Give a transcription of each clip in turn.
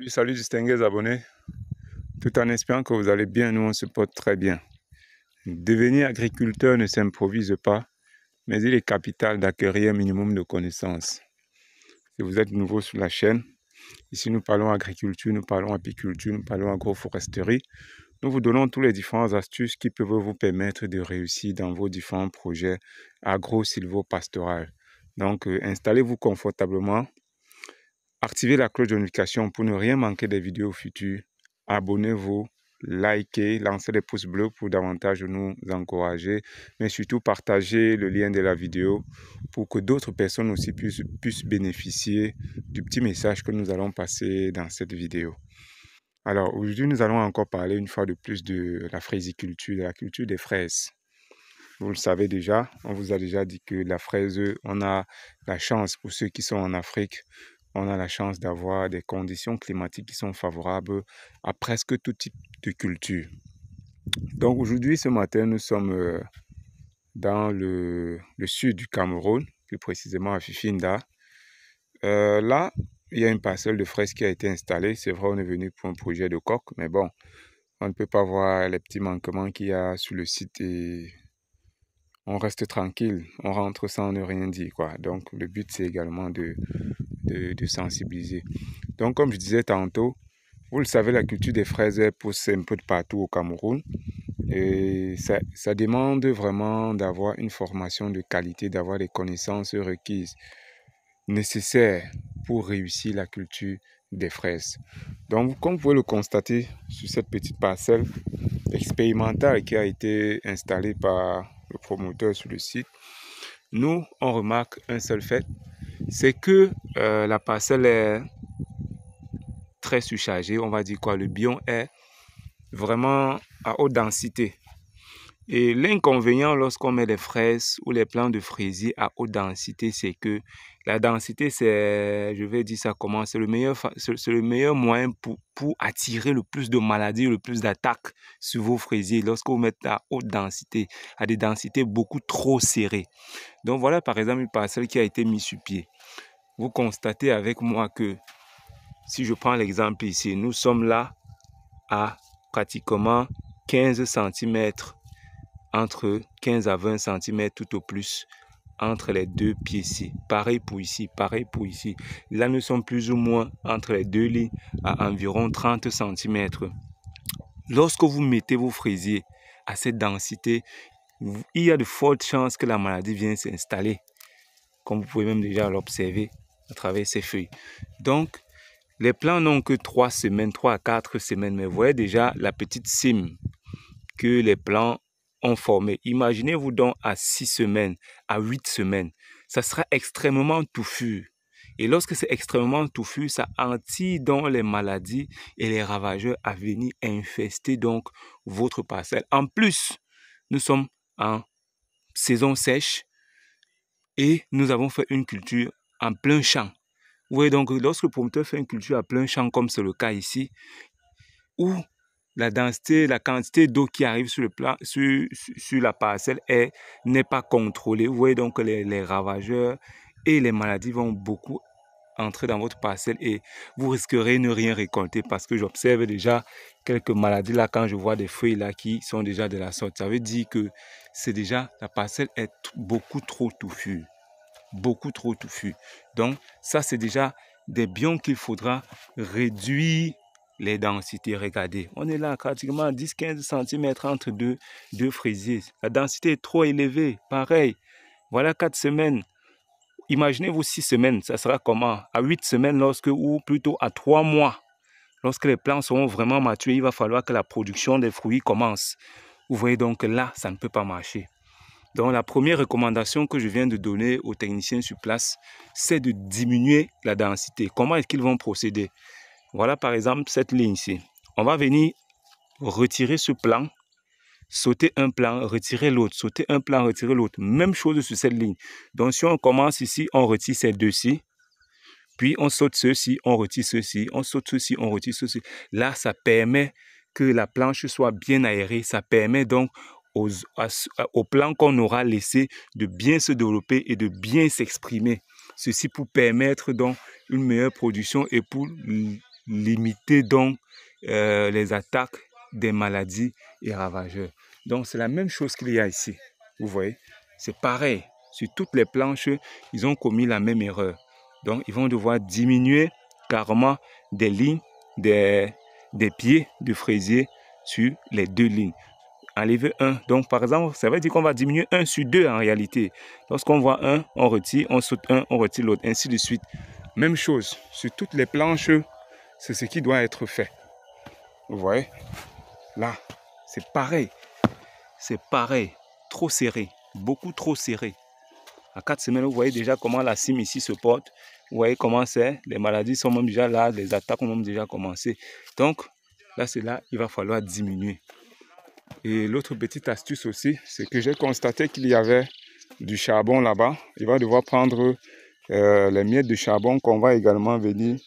Salut distingués abonnés, tout en espérant que vous allez bien, nous on se porte très bien. Devenir agriculteur ne s'improvise pas, mais il est capital d'acquérir un minimum de connaissances. Si vous êtes nouveau sur la chaîne, ici nous parlons agriculture, nous parlons apiculture, nous parlons agroforesterie. Nous vous donnons toutes les différentes astuces qui peuvent vous permettre de réussir dans vos différents projets agro-silvo-pastoral. Donc installez-vous confortablement. Activez la cloche de notification pour ne rien manquer des vidéos futures. Abonnez-vous, likez, lancez des pouces bleus pour davantage nous encourager, mais surtout partagez le lien de la vidéo pour que d'autres personnes aussi puissent bénéficier du petit message que nous allons passer dans cette vidéo. Alors aujourd'hui, nous allons encore parler une fois de plus de la fraisiculture, de la culture des fraises. Vous le savez déjà, on vous a déjà dit que la fraise, on a la chance pour ceux qui sont en Afrique, on a la chance d'avoir des conditions climatiques qui sont favorables à presque tout type de culture. Donc aujourd'hui, ce matin, nous sommes dans le sud du Cameroun, plus précisément à Fifinda. Là, il y a une parcelle de fraises qui a été installée. C'est vrai, on est venu pour un projet de coque, mais bon, on ne peut pas voir les petits manquements qu'il y a sur le site et on reste tranquille, on rentre sans ne rien dire, quoi. Donc le but, c'est également de sensibiliser. Donc comme je disais tantôt, vous le savez, la culture des fraises pousse un peu de partout au Cameroun. Et ça demande vraiment d'avoir une formation de qualité, d'avoir les connaissances requises, nécessaires pour réussir la culture des fraises. Donc comme vous pouvez le constater sur cette petite parcelle expérimentale qui a été installée par le promoteur sur le site, nous, on remarque un seul fait, c'est que la parcelle est très surchargée, on va dire quoi, le biome est vraiment à haute densité. Et l'inconvénient lorsqu'on met les fraises ou les plants de fraisier à haute densité, c'est que la densité, c'est, je vais dire ça comment, c'est le meilleur moyen pour attirer le plus de maladies, le plus d'attaques sur vos fraisiers lorsque vous mettez à haute densité, à des densités beaucoup trop serrées. Donc voilà par exemple une parcelle qui a été mise sur pied. Vous constatez avec moi que, si je prends l'exemple ici, nous sommes là à pratiquement 15 cm, entre 15 à 20 cm tout au plus, entre les deux pieds ici. Pareil pour ici, pareil pour ici. Là, nous sommes plus ou moins entre les deux lignes à environ 30 cm. Lorsque vous mettez vos fraisiers à cette densité, il y a de fortes chances que la maladie vienne s'installer, comme vous pouvez même déjà l'observer à travers ces feuilles. Donc, les plants n'ont que 3 semaines, 3 à 4 semaines, mais vous voyez déjà la petite cime que les plants ont formée. Imaginez-vous donc à 6 semaines, à 8 semaines, ça sera extrêmement touffu. Et lorsque c'est extrêmement touffu, ça attire donc les maladies et les ravageurs à venir infester donc votre parcelle. En plus, nous sommes en saison sèche et nous avons fait une culture en plein champ. Vous voyez donc, lorsque le promoteur fait une culture à plein champ, comme c'est le cas ici, où la densité, la quantité d'eau qui arrive sur la parcelle n'est pas contrôlée, vous voyez donc que les ravageurs et les maladies vont beaucoup entrer dans votre parcelle et vous risquerez de ne rien récolter parce que j'observe déjà quelques maladies là quand je vois des feuilles là qui sont déjà de la sorte. Ça veut dire que c'est déjà, la parcelle est beaucoup trop touffue. Beaucoup trop touffu. Donc, ça, c'est déjà des biomes qu'il faudra réduire les densités. Regardez, on est là pratiquement à 10-15 cm entre deux fraisiers. La densité est trop élevée. Pareil, voilà 4 semaines. Imaginez-vous 6 semaines, ça sera comment? À 8 semaines, ou plutôt à 3 mois, lorsque les plants seront vraiment matures, il va falloir que la production des fruits commence. Vous voyez donc là, ça ne peut pas marcher. Donc, la première recommandation que je viens de donner aux techniciens sur place, c'est de diminuer la densité. Comment est-ce qu'ils vont procéder? Voilà par exemple cette ligne ici. On va venir retirer ce plan, sauter un plan, retirer l'autre, sauter un plan, retirer l'autre. Même chose sur cette ligne. Donc, si on commence ici, on retire ces deux-ci. Puis, on saute ceux-ci, on retire ceux-ci. On saute ceux-ci, on retire ceux-ci. Là, ça permet que la planche soit bien aérée. Ça permet donc au plan qu'on aura laissé de bien se développer et de bien s'exprimer. Ceci pour permettre donc une meilleure production et pour limiter donc les attaques des maladies et ravageurs. Donc c'est la même chose qu'il y a ici. Vous voyez, c'est pareil. Sur toutes les planches, ils ont commis la même erreur. Donc ils vont devoir diminuer carrément des lignes, des pieds de fraisier sur les 2 lignes. Enlever un. Donc, par exemple, ça veut dire qu'on va diminuer 1 sur 2 en réalité. Lorsqu'on voit un, on retire, on saute un, on retire l'autre, ainsi de suite. Même chose, sur toutes les planches, c'est ce qui doit être fait. Vous voyez? Là, c'est pareil. C'est pareil. Trop serré. Beaucoup trop serré. À 4 semaines, vous voyez déjà comment la cime ici se porte. Vous voyez comment c'est. Les maladies sont même déjà là. Les attaques ont même déjà commencé. Donc, là, c'est là, il va falloir diminuer. Et l'autre petite astuce aussi, c'est que j'ai constaté qu'il y avait du charbon là-bas. Il va devoir prendre les miettes de charbon qu'on va également venir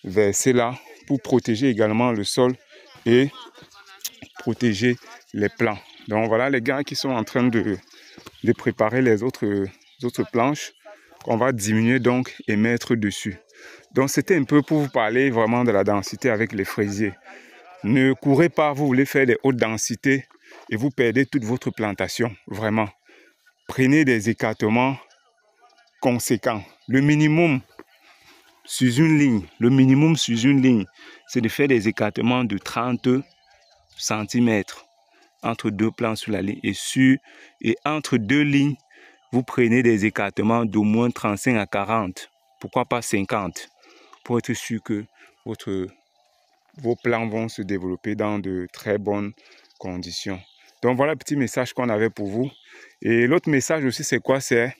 verser là pour protéger également le sol et protéger les plants. Donc voilà les gars qui sont en train de préparer les autres planches qu'on va diminuer donc et mettre dessus. Donc c'était un peu pour vous parler vraiment de la densité avec les fraisiers. Ne courez pas, vous voulez faire des hautes densités et vous perdez toute votre plantation, vraiment. Prenez des écartements conséquents. Le minimum sur une ligne, c'est de faire des écartements de 30 cm entre 2 plants sur la ligne. Et entre 2 lignes, vous prenez des écartements d'au moins 35 à 40, pourquoi pas 50, pour être sûr que vos plants vont se développer dans de très bonnes conditions. Donc voilà le petit message qu'on avait pour vous. Et l'autre message aussi, c'est quoi? C'est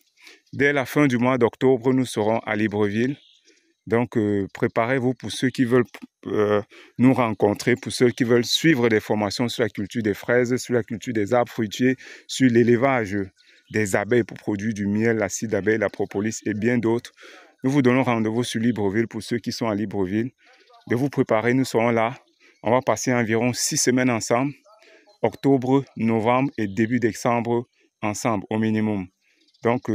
dès la fin du mois d'octobre, nous serons à Libreville. Donc préparez-vous pour ceux qui veulent nous rencontrer, pour ceux qui veulent suivre des formations sur la culture des fraises, sur la culture des arbres fruitiers, sur l'élevage des abeilles pour produire du miel, l'acide d'abeille, la propolis et bien d'autres. Nous vous donnons rendez-vous sur Libreville pour ceux qui sont à Libreville. De vous préparer, nous serons là. On va passer environ 6 semaines ensemble. Octobre, novembre et début décembre ensemble au minimum. Donc,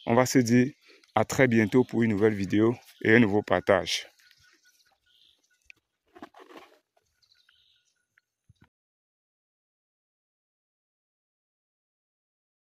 on va se dire à très bientôt pour une nouvelle vidéo et un nouveau partage.